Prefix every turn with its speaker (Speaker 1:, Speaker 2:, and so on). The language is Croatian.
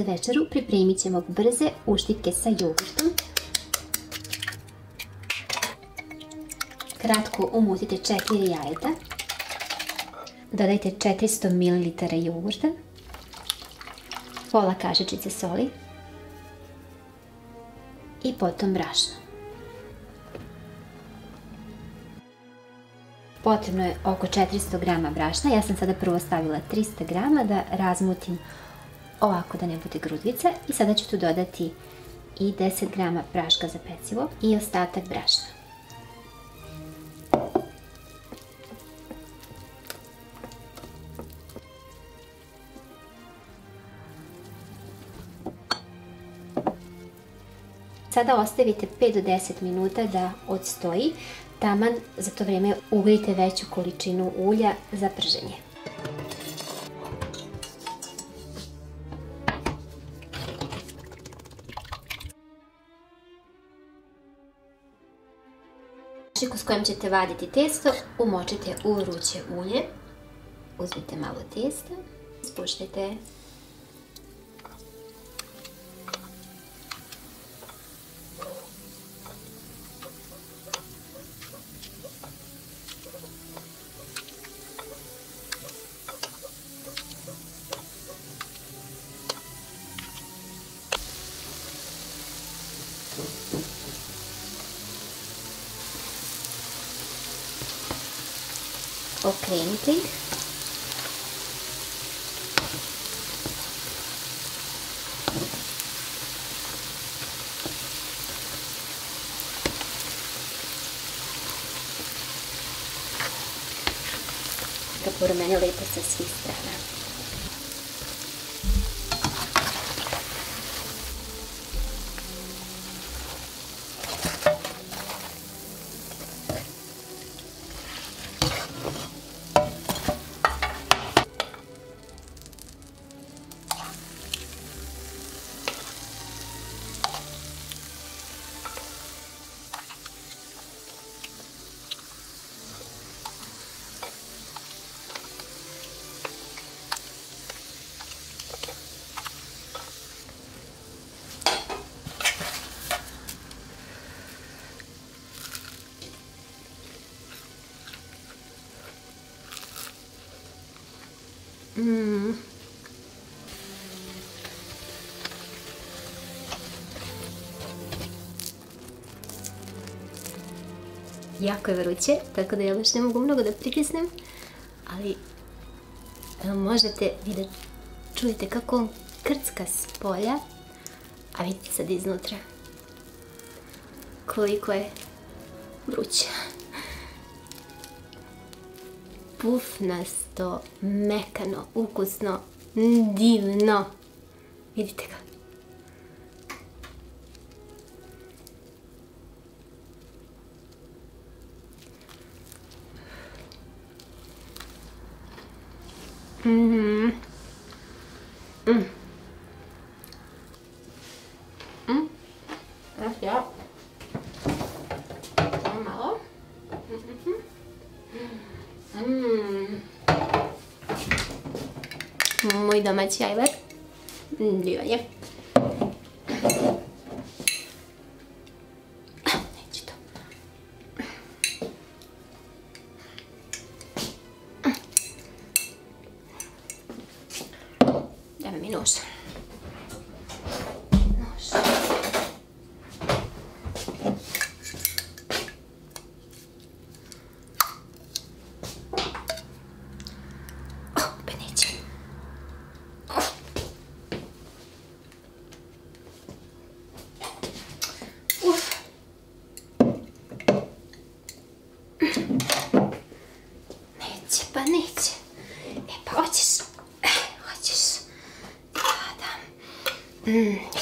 Speaker 1: večeru pripremit ćemo brze uštipke sa jogurtom. Kratko umutite 4 jajeta. Dodajte 400 ml jogurta, pola kašičice soli i potom brašno. Potrebno je oko 400 g brašna. Ja sam sada prvo stavila 300 g da razmutim ovako da ne bude grudvica i sada ću tu dodati i 10 g praška za pecivo i ostatak brašna. Sada ostavite 5 do 10 minuta da odstoji, taman za to vrijeme ugrijte veću količinu ulja za prženje. Kašiku s kojom ćete vaditi testo umočite u vruće ulje. Uzmite malo testa, spuštajte. Okrenite ih. Da porumeni lepo sa svih strana. Jako je vruće, tako da ja baš ne mogu mnogo da pritisnem, ali možete vi da čujete kako on krcka s polja, a vidite sad iznutra koliko je vruće. Pufnasto, mekano, ukusno, divno. Vidite ga. Ja. Samo malo. Moj domaći ajvar. Divan je. Neće to. Daj mi nož. Pa neće. Pa hoćeš. Hoćeš. Da.